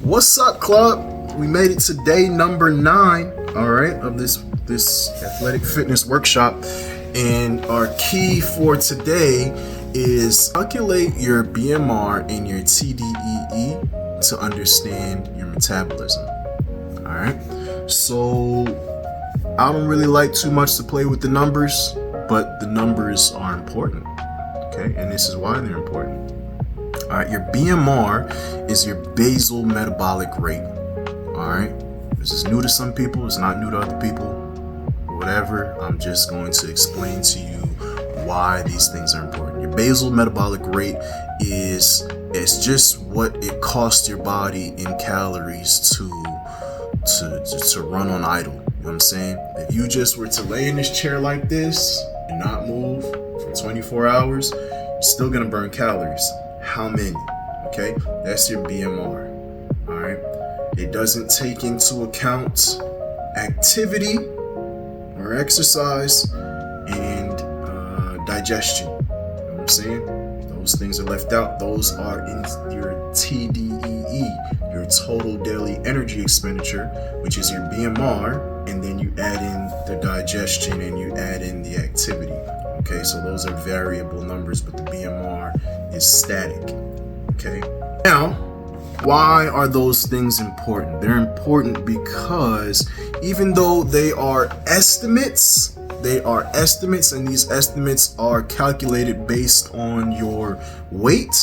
What's up, club? We made it to day number 9, all right, of this athletic fitness workshop, and our key for today is calculate your BMR and your TDEE to understand your metabolism. All right, so I don't really like too much to play with the numbers, but the numbers are important, okay, and this is why they're important. All right, your BMR is your basal metabolic rate. All right, this is new to some people, it's not new to other people, whatever. I'm just going to explain to you why these things are important. Your basal metabolic rate it's just what it costs your body in calories to run on idle. You know what I'm saying? If you just were to lay in this chair like this and not move for 24 hours, you're still gonna burn calories. How many? Okay, that's your BMR. All right, it doesn't take into account activity or exercise and digestion. You know what I'm saying? Those things are left out. Those are in your TDEE, your total daily energy expenditure, which is your BMR, and then you add in the digestion and you add in the activity. Okay, so those are variable numbers, but the BMR is static. Okay, now why are those things important? They're important because even though they are estimates, and these estimates are calculated based on your weight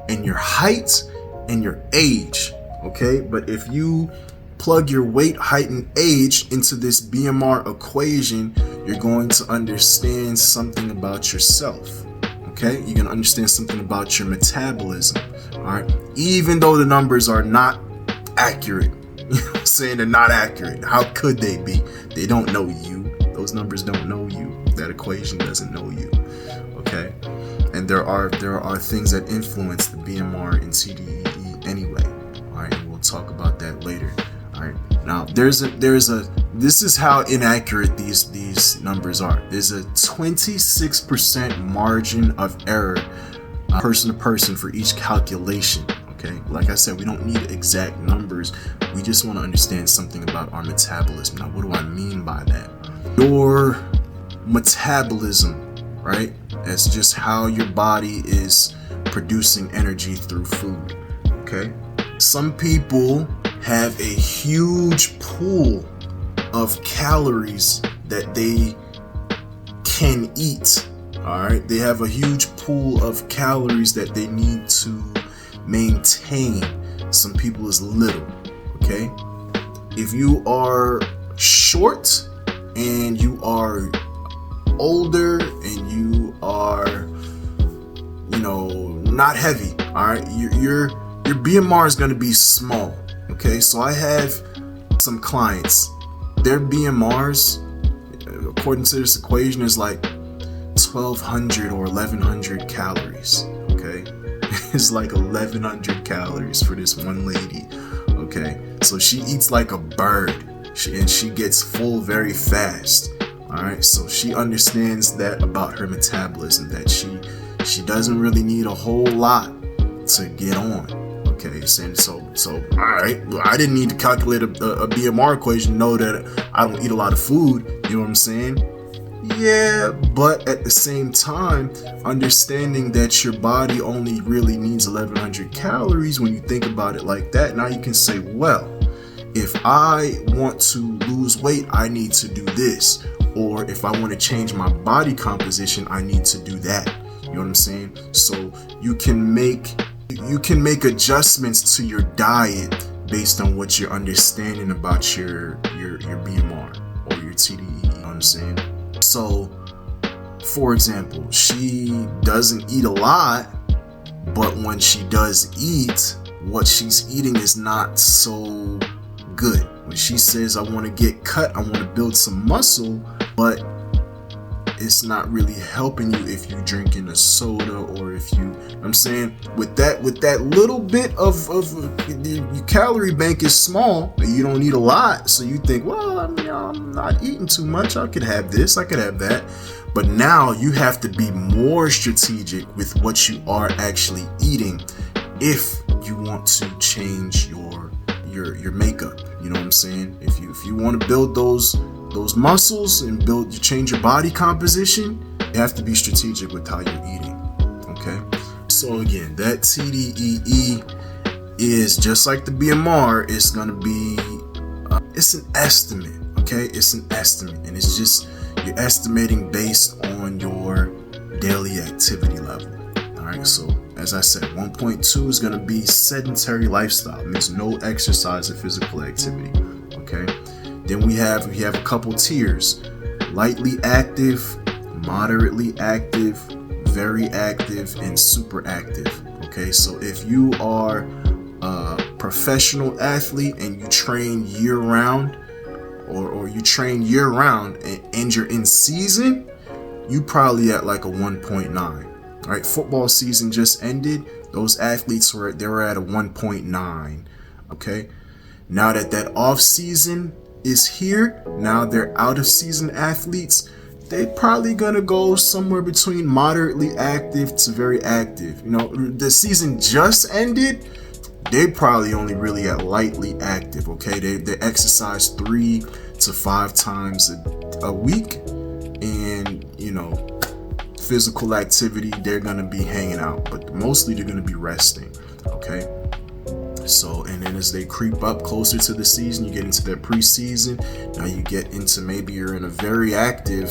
and your height and your age. Okay, but if you plug your weight, height, and age into this BMR equation, you're going to understand something about yourself. Okay, you're going to understand something about your metabolism. All right, even though the numbers are not accurate, you know what I'm saying? They're not accurate. How could they be? They don't know you. Those numbers don't know you. That equation doesn't know you. Okay, and there are things that influence the BMR and TDEE anyway. All right, and we'll talk about that later. All right, now this is how inaccurate these numbers are. There's a 26% margin of error person to person for each calculation. Okay, like I said, we don't need exact numbers. We just want to understand something about our metabolism. Now, what do I mean by that? Your metabolism, right? That's just how your body is producing energy through food. Okay, some people have a huge pool of calories that they can eat. All right, they have a huge pool of calories that they need to maintain. Some people is little. Okay, if you are short and you are older and you are, not heavy, all right, your BMR is going to be small. Okay, so I have some clients, their BMRs, according to this equation, is like 1,200 or 1,100 calories. Okay, it's like 1,100 calories for this one lady. Okay, so she eats like a bird, and she gets full very fast. All right, so she understands that about her metabolism, that she doesn't really need a whole lot to get on. Okay, so all right, well, I didn't need to calculate a BMR equation to know that I don't eat a lot of food. You know what I'm saying? Yeah, but at the same time, understanding that your body only really needs 1,100 calories, when you think about it like that, now you can say, well, if I want to lose weight, I need to do this. Or if I want to change my body composition, I need to do that. You know what I'm saying? So you can make adjustments to your diet based on what you're understanding about your BMR or your TDEE. You know what I'm saying? So, for example, she doesn't eat a lot, but when she does eat, what she's eating is not so good. When she says, I want to get cut, I want to build some muscle, but it's not really helping you if you're drinking a soda, or if I'm saying with that little bit of your calorie bank is small, and you don't need a lot, so you think, well, I'm not eating too much, I could have this, I could have that. But now you have to be more strategic with what you are actually eating if you want to change your your makeup. You know what I'm saying? If you want to build those muscles and change your body composition, you have to be strategic with how you're eating. Okay. So again, that TDEE is just like the BMR. It's gonna be it's an estimate. Okay, it's an estimate, and it's just you're estimating based on your daily activity level. All right. So as I said, 1.2 is gonna be sedentary lifestyle. It means no exercise or physical activity. Okay. Then we have a couple tiers: lightly active, moderately active, very active, and super active. Okay, so if you are a professional athlete and you train year round, or you train year round and you're in season, you probably at like a 1.9. All right, football season just ended. Those athletes were at a 1.9. Okay, now that off season is here, now they're out of season athletes, they're probably gonna go somewhere between moderately active to very active. You know, the season just ended, they probably only really at lightly active. Okay, they exercise 3 to 5 times a week, and you know, physical activity, they're gonna be hanging out, but mostly they're gonna be resting. Okay. So, and then as they creep up closer to the season, you get into their preseason. Now you get into maybe you're in a very active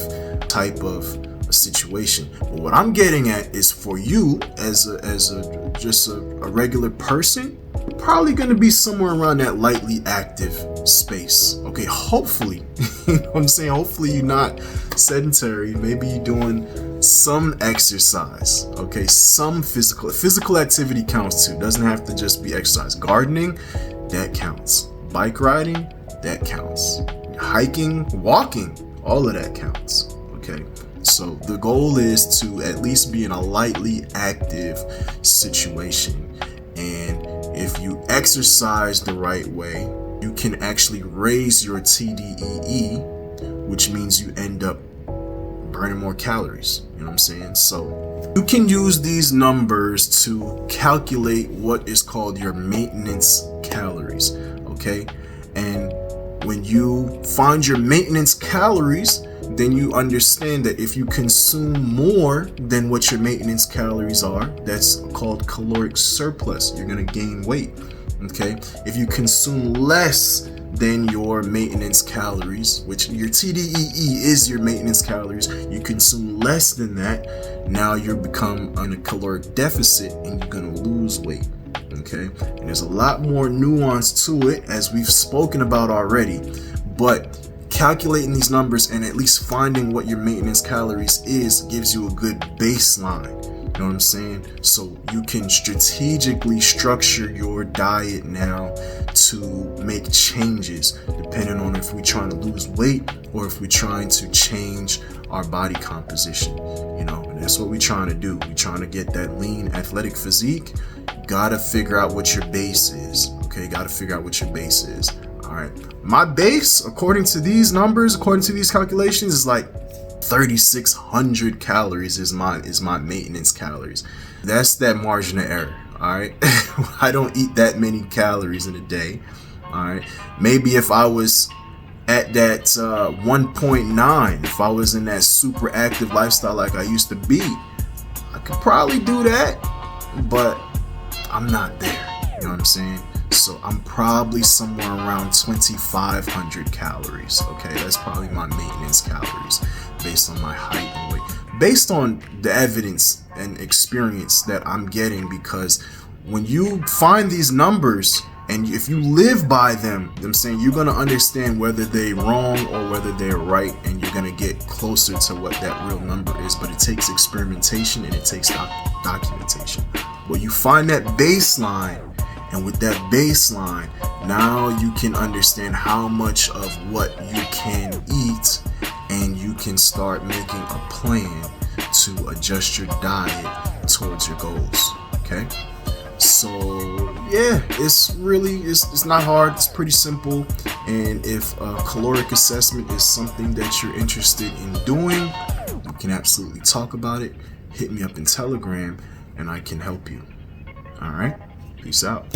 type of a situation. But what I'm getting at is for you as a regular person, probably going to be somewhere around that lightly active space. Okay, hopefully, you know what I'm saying? Hopefully you're not sedentary. Maybe you're doing some exercise. Okay, some physical activity counts too. Doesn't have to just be exercise. Gardening, that counts. Bike riding, that counts. Hiking, walking, all of that counts. Okay, so the goal is to at least be in a lightly active situation, and if you exercise the right way, you can actually raise your TDEE, which means you end up burning more calories. You know what I'm saying? So you can use these numbers to calculate what is called your maintenance calories. Okay, and when you find your maintenance calories, then you understand that if you consume more than what your maintenance calories are, that's called caloric surplus. You're going to gain weight. Okay, if you consume less than your maintenance calories, which your TDEE is your maintenance calories, you consume less than that, now you become in a caloric deficit and you're going to lose weight. Okay, and there's a lot more nuance to it, as we've spoken about already, but calculating these numbers and at least finding what your maintenance calories is gives you a good baseline. You know what I'm saying? So you can strategically structure your diet now to make changes depending on if we're trying to lose weight or if we're trying to change our body composition. You know, and that's what we're trying to do. We're trying to get that lean athletic physique. Gotta figure out what your base is. Okay, gotta figure out what your base is. All right, my base, according to these numbers, according to these calculations, is like 3,600 calories is my maintenance calories. That's that margin of error. All right, I don't eat that many calories in a day. All right, maybe if I was at that 1.9, if I was in that super active lifestyle like I used to be, I could probably do that, but I'm not there. You know what I'm saying? So I'm probably somewhere around 2,500 calories. Okay, that's probably my maintenance calories based on my height and weight, based on the evidence and experience that I'm getting. Because when you find these numbers and if you live by them, I'm saying you're gonna understand whether they're wrong or whether they're right, and you're gonna get closer to what that real number is. But it takes experimentation and it takes documentation. Well, you find that baseline. And with that baseline, now you can understand how much of what you can eat, and you can start making a plan to adjust your diet towards your goals. Okay, so yeah, it's not hard. It's pretty simple. And if a caloric assessment is something that you're interested in doing, we can absolutely talk about it. Hit me up in Telegram and I can help you. All right, peace out.